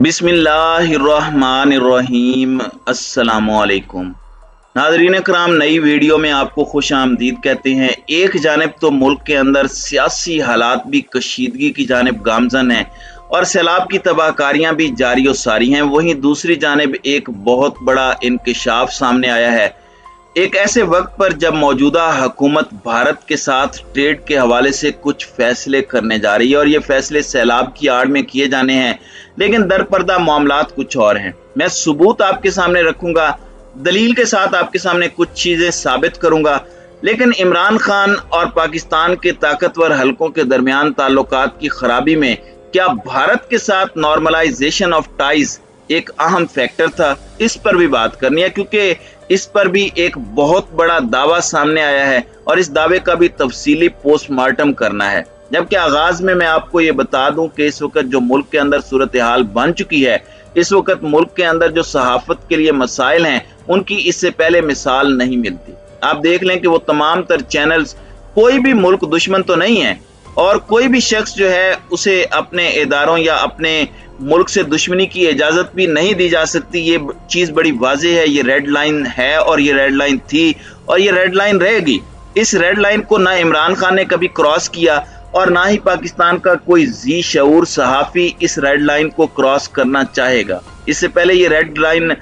बिस्मिल्लाहिर्रहमानिर्रहीम। अस्सलामुअलैकुम नाज़रीन कराम, नई वीडियो में आपको खुश आमदीद कहते हैं। एक जानिब तो मुल्क के अंदर सियासी हालात भी कशीदगी की जानिब गामजन हैं और सैलाब की तबाहकारियाँ भी जारी और सारी हैं, वहीं दूसरी जानिब एक बहुत बड़ा इंकशाफ सामने आया है। एक ऐसे वक्त पर जब मौजूदा हुकूमत भारत के साथ ट्रेड के हवाले से कुछ फैसले करने जा रही है और ये फैसले सैलाब की आड़ में किए जाने हैं, लेकिन दरपर्दा मामलात कुछ और हैं। मैं सबूत आपके सामने रखूंगा, दलील के साथ आपके सामने कुछ चीजें साबित करूंगा, लेकिन इमरान खान और पाकिस्तान के ताकतवर हलकों के दरमियान ताल्लुकात की खराबी में क्या भारत के साथ नॉर्मलाइजेशन ऑफ टाइज एक अहम फैक्टर था, इस पर भी बात करनी है, क्योंकि इस पर भी एक बहुत बड़ा दावा सामने आया है और इस दावे का भी तफसीली पोस्टमार्टम करना है। जबकि आगाज में मैं आपको ये बता दूं कि इस वक्त जो मुल्क के अंदर सूरत हाल बन चुकी है, इस वक्त मुल्क के अंदर जो सहाफत के लिए मसाइल हैं, उनकी इससे पहले मिसाल नहीं मिलती। आप देख लें कि वो तमाम तर चैनल्स, कोई भी मुल्क दुश्मन तो नहीं है और कोई भी शख्स जो है उसे अपने इदारों या अपने मुल्क से दुश्मनी की इजाजत भी नहीं दी जा सकती। ये चीज बड़ी वाज़ेह है, ये रेड लाइन है और ये रेड लाइन थी और ये रेड लाइन रहेगी। इस रेड लाइन को ना इमरान खान ने कभी क्रॉस किया और ना ही पाकिस्तान का कोई जी शऊर सहाफी इस रेड लाइन को क्रॉस करना चाहेगा। इससे पहले ये रेड लाइन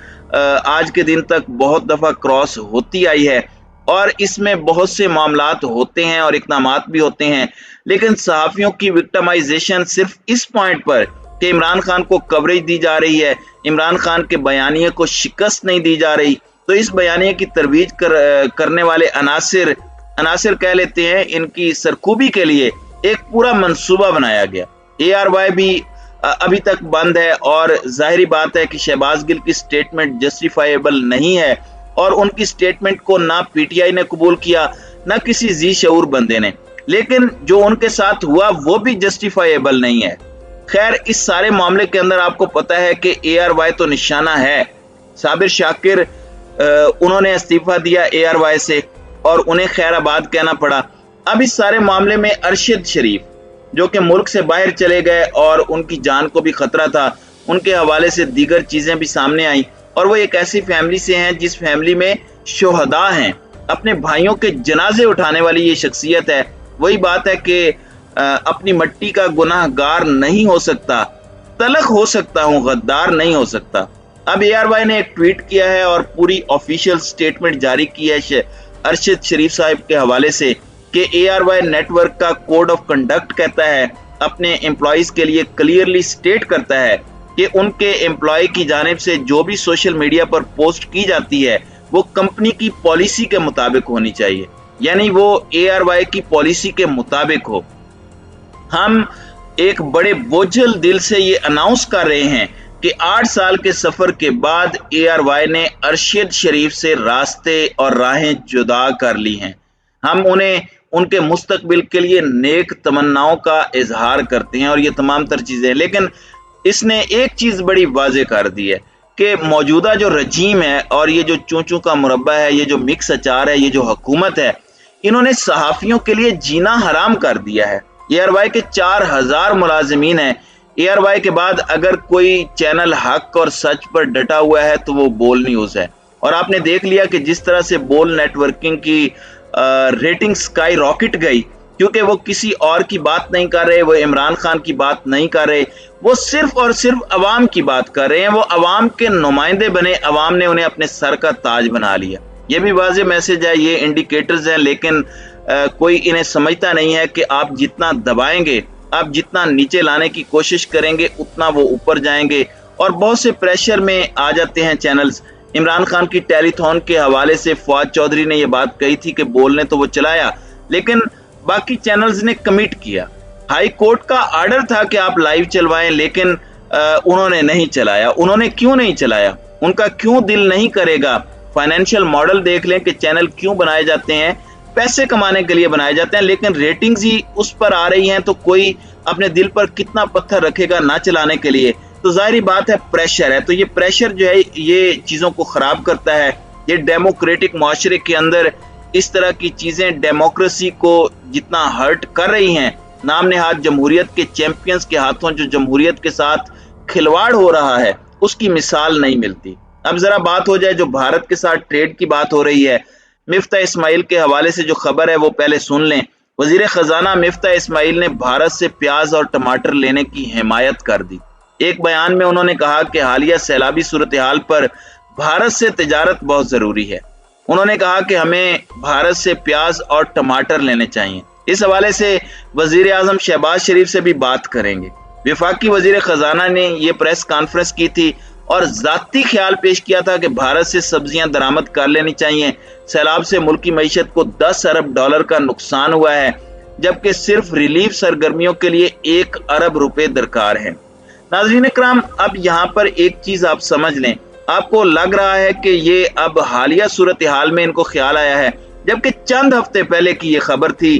आज के दिन तक बहुत दफा क्रॉस होती आई है और इसमें बहुत से मामलात होते हैं और इक़दामात भी होते हैं, लेकिन सहाफियों की विक्टिमाइजेशन सिर्फ इस पॉइंट पर कि इमरान खान को कवरेज दी जा रही है, इमरान खान के बयानिए को शिकस्त नहीं दी जा रही, तो इस बयानिए की तरवीज करने वाले अनासिर कह लेते हैं, इनकी सरखूबी के लिए एक पूरा मंसूबा बनाया गया। ARY भी अभी तक बंद है और जाहिर बात है कि शहबाज गिल की स्टेटमेंट जस्टिफाइबल नहीं है और उनकी स्टेटमेंट को ना PTI ने कबूल किया ना किसी जी शऊर बंदे ने, लेकिन जो उनके साथ हुआ वो भी जस्टिफाइबल नहीं है। खैर, इस सारे मामले के अंदर आपको पता है कि ARY तो निशाना है। साबिर शाकिर उन्होंने इस्तीफा दिया ARY से और उन्हें खैराबाद कहना पड़ा। अब इस सारे मामले में अरशद शरीफ जो कि मुल्क से बाहर चले गए और उनकी जान को भी खतरा था, उनके हवाले से दीगर चीजें भी सामने आई और वो एक ऐसी फैमिली से हैं जिस फैमिली में शोहदा हैं, अपने भाइयों के जनाजे उठाने वाली ये शख्सियत है। वही बात है कि अपनी मट्टी का गुनाहगार नहीं हो सकता, तलख हो सकता हूँ, गद्दार नहीं हो सकता। अब ARY ने एक ट्वीट किया है और पूरी ऑफिशियल स्टेटमेंट जारी की है अरशद शरीफ साहब के हवाले से कि ARY नेटवर्क का कोड ऑफ कंडक्ट कहता है, अपने एम्प्लॉइज के लिए क्लियरली स्टेट करता है कि उनके एम्प्लॉय की जानिब से जो भी सोशल मीडिया पर पोस्ट की जाती है वो कंपनी की पॉलिसी के मुताबिक होनी चाहिए, यानी वो ARY की पॉलिसी के मुताबिक हो। हम एक बड़े बोझल दिल से ये अनाउंस कर रहे हैं कि 8 साल के सफर के बाद ARY ने अरशद शरीफ से रास्ते और राहें जुदा कर ली हैं। हम उन्हें उनके मुस्तकबिल के लिए नेक तमन्नाओं का इजहार करते हैं और ये तमाम तर चीजें, लेकिन इसने एक चीज बड़ी वाज़ेह कर दी है कि मौजूदा जो रजीम है और ये जो चूचू का मुरब्बा है, ये जो मिक्स अचार है, ये जो हुकूमत है, इन्होंने सहाफियों के लिए जीना हराम कर दिया है। ARY के 4000 मुलाजिमीन हैं। ARY के बाद अगर कोई चैनल हक और सच पर डटा हुआ है तो वो बोल न्यूज है और आपने देख लिया कि जिस तरह से बोल नेटवर्किंग की रेटिंग स्काई रॉकेट गई, क्योंकि वो किसी और की बात नहीं कर रहे, वो इमरान खान की बात नहीं कर रहे, वो सिर्फ और सिर्फ अवाम की बात कर रहे हैं। वो अवाम के नुमाइंदे बने, अवाम ने उन्हें अपने सर का ताज बना लिया। ये भी वाज़ेह मैसेज है, ये इंडिकेटर्स हैं, लेकिन कोई इन्हें समझता नहीं है कि आप जितना दबाएंगे, आप जितना नीचे लाने की कोशिश करेंगे, उतना वो ऊपर जाएंगे और बहुत से प्रेशर में आ जाते हैं चैनल्स। इमरान खान की टेलीथॉन के हवाले से फवाद चौधरी ने ये बात कही थी कि बोलने तो वो चलाया, लेकिन बाकी चैनल्स ने कमिट किया। हाई कोर्ट का आर्डर था कि आप लाइव चलवाएं, लेकिन उन्होंने नहीं चलाया। उन्होंने क्यों नहीं चलाया? उनका क्यों दिल नहीं करेगा? फाइनेंशियल मॉडल देख लें कि चैनल क्यों बनाए जाते हैं, पैसे कमाने के लिए बनाए जाते हैं, लेकिन रेटिंग्स ही उस पर आ रही हैं, तो कोई अपने दिल पर कितना पत्थर रखेगा ना चलाने के लिए? तो जाहिर बात है प्रेशर है। तो ये प्रेशर जो है ये चीजों को खराब करता है। ये डेमोक्रेटिक माशरे के अंदर इस तरह की चीजें डेमोक्रेसी को जितना हर्ट कर रही हैं, नाम नेहाद जमहूरियत के चैंपियंस के हाथों जो जमहूरियत के साथ खिलवाड़ हो रहा है उसकी मिसाल नहीं मिलती। अब जरा बात हो जाए जो भारत के साथ ट्रेड की बात हो रही है, मिफ्ता इस्माइल के हवाले से जो खबर है वो पहले सुन लें। वजीर खजाना मिफ्ता इस्माइल ने भारत से प्याज और टमाटर लेने की हिमायत कर दी। एक बयान में उन्होंने कहा कि हालिया सैलाबी सूरत हाल पर भारत से तिजारत बहुत जरूरी है। उन्होंने कहा कि हमें भारत से प्याज और टमाटर लेने चाहिए। इस हवाले से वजीर आजम शहबाज शरीफ से भी बात करेंगे। वफाकी वजीर खजाना ने यह प्रेस कॉन्फ्रेंस की थी और जाती ख्याल पेश किया था कि भारत से सब्जियां दरामद कर लेनी चाहिए। सैलाब से मुल्क की मईशत को 10 अरब डॉलर का नुकसान हुआ है, जबकि सिर्फ रिलीफ सरगर्मियों के लिए 1 अरब रुपए दरकार है। नाज़रीन इकराम, अब यहाँ पर एक चीज आप समझ लें, आपको लग रहा है कि ये अब हालिया सूरत हाल में इनको ख्याल आया है, जबकि चंद हफ्ते पहले की ये खबर थी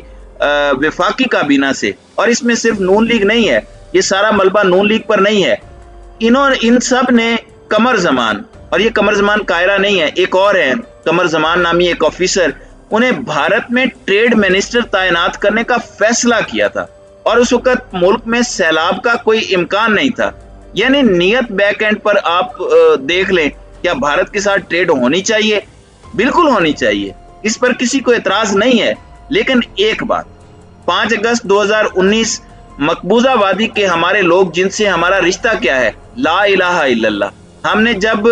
वफाकी काबीना से। और इसमें सिर्फ नून लीग नहीं है, ये सारा मलबा नून लीग पर नहीं है। इन सब ने कमर जमान, और ये कमर जमान कायरा नहीं है, एक और है कमर जमान नामी एक ऑफिसर, उन्हें भारत में ट्रेड मिनिस्टर तैनात करने का फैसला किया था। और उस वक्त मुल्क में सैलाब का कोई इम्कान नहीं था। यानी नियत बैक एंड पर आप देख लें, क्या भारत के साथ ट्रेड होनी चाहिए? बिल्कुल होनी चाहिए, इस पर किसी को एतराज नहीं है। लेकिन एक बात, 5 अगस्त 2019 मकबूजा वादी के हमारे लोग जिनसे हमारा रिश्ता क्या है, ला इलाहा इल्लल्लाह, हमने जब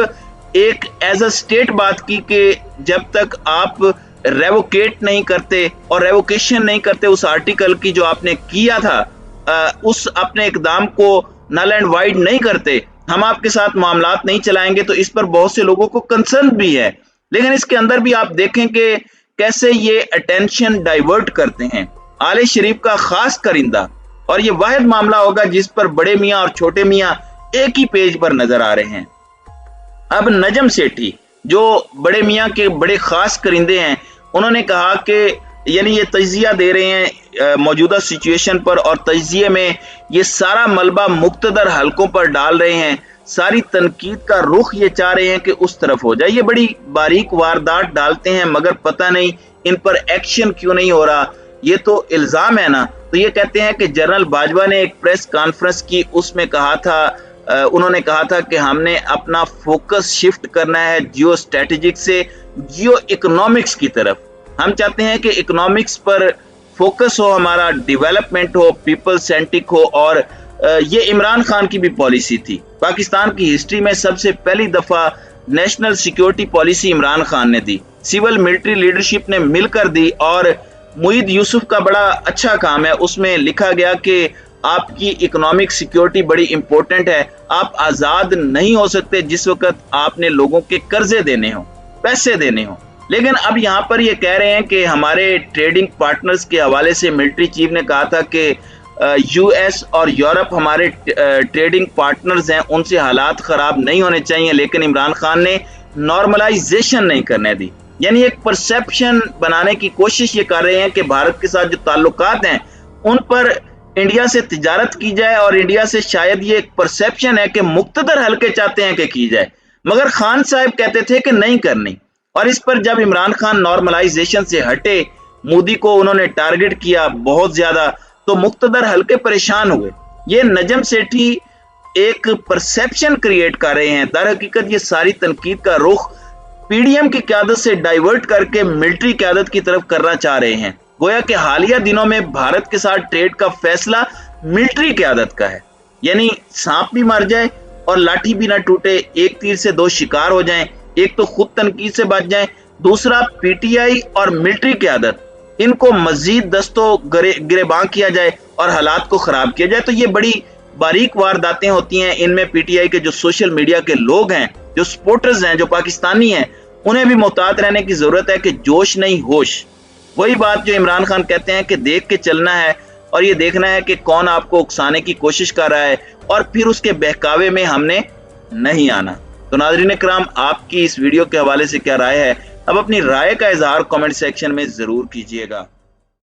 एक एज अ स्टेट बात की कि जब तक आप रेवोकेट नहीं करते और रेवोकेशन नहीं करते उस आर्टिकल की जो आपने किया था, उस अपने इकदाम को नल एंड वाइड नहीं करते, हम आपके साथ मामलात नहीं चलाएंगे। तो इस पर बहुत से लोगों को कंसर्न भी है। लेकिन इसके अंदर भी आप देखें कि कैसे ये अटेंशन डाइवर्ट करते हैं। आले शरीफ का खास करिंदा, और ये वाहिद मामला होगा जिस पर बड़े मियाँ और छोटे मियाँ एक ही पेज पर नजर आ रहे हैं। अब नजम सेठी जो बड़े मियाँ के बड़े खास करिंदे हैं, उन्होंने कहा कि यानी ये तजिया दे रहे हैं मौजूदा सिचुएशन पर, और तजिए में ये सारा मलबा मुक्तदर हलकों पर डाल रहे हैं, सारी तनकीद का रुख ये चाह रहे हैं कि उस तरफ हो जाए। ये बड़ी बारीक वारदात डालते हैं, मगर पता नहीं इन पर एक्शन क्यों नहीं हो रहा। ये तो इल्जाम है ना। तो ये कहते हैं कि जनरल बाजवा ने एक प्रेस कॉन्फ्रेंस की, उसमें कहा था, उन्होंने कहा था कि हमने अपना फोकस शिफ्ट करना है जियो स्ट्रेटेजिक से जियो इकोनॉमिक्स की तरफ। हम चाहते हैं कि इकोनॉमिक्स पर फोकस हो, हमारा डेवलपमेंट हो, पीपल सेंट्रिक हो। और ये इमरान खान की भी पॉलिसी थी। पाकिस्तान की हिस्ट्री में सबसे पहली दफा national security policy Imran Khan ने दी, सिविल मिलिट्री लीडरशिप ने मिलकर दी। और मुईद यूसुफ का बड़ा अच्छा काम है, उसमें लिखा गया कि आपकी इकोनॉमिक सिक्योरिटी बड़ी इंपॉर्टेंट है। आप आजाद नहीं हो सकते जिस वक्त आपने लोगों के कर्जे देने हो, पैसे देने हो। लेकिन अब यहाँ पर ये कह रहे हैं कि हमारे ट्रेडिंग पार्टनर्स के हवाले से मिलिट्री चीफ ने कहा था कि यूएस और यूरोप हमारे ट्रेडिंग पार्टनर्स हैं, उनसे हालात खराब नहीं होने चाहिए। लेकिन इमरान खान ने नॉर्मलाइजेशन नहीं करने दी, यानी एक परसेप्शन बनाने की कोशिश ये कर रहे हैं कि भारत के साथ जो ताल्लुकात हैं उन पर इंडिया से तिजारत की जाए। और इंडिया से शायद ये एक परसेप्शन है कि मुक्तदर हल्के चाहते हैं कि की जाए, मगर खान साहब कहते थे कि नहीं करनी। और इस पर जब इमरान खान नॉर्मलाइजेशन से हटे, मोदी को उन्होंने टारगेट किया बहुत ज्यादा, तो मुक्तदर हल्के परेशान हुए। ये नजम सेठी एक परसेप्शन क्रिएट कर रहे हैं। दर हकीकत ये सारी तनकीद का रुख पीडीएम की क़यादत से डाइवर्ट करके मिलिट्री क़यादत की तरफ करना चाह रहे हैं। गोया कि हालिया दिनों में भारत के साथ ट्रेड का फैसला मिलिट्री क़यादत का है। यानी सांप भी मर जाए और लाठी भी ना टूटे, एक तीर से 2 शिकार हो जाएं। एक तो खुद तनकीद से बच जाएं, दूसरा पीटीआई और मिलिट्री क़यादत इनको मजीद दस्तों गिरेबां किया जाए और हालात को खराब किया जाए। तो ये बड़ी बारीक वारदातें होती हैं। इनमें पीटीआई के जो सोशल मीडिया के लोग हैं, जो सपोर्टर्स हैं, जो पाकिस्तानी हैं, उन्हें भी मुहतात रहने की जरूरत है कि जोश नहीं होश। वही बात जो इमरान खान कहते हैं कि देख के चलना है, और ये देखना है कि कौन आपको उकसाने की कोशिश कर रहा है, और फिर उसके बहकावे में हमने नहीं आना। तो नाज़रीन इकराम, आपकी इस वीडियो के हवाले से क्या राय है? अब अपनी राय का इजहार कमेंट सेक्शन में जरूर कीजिएगा।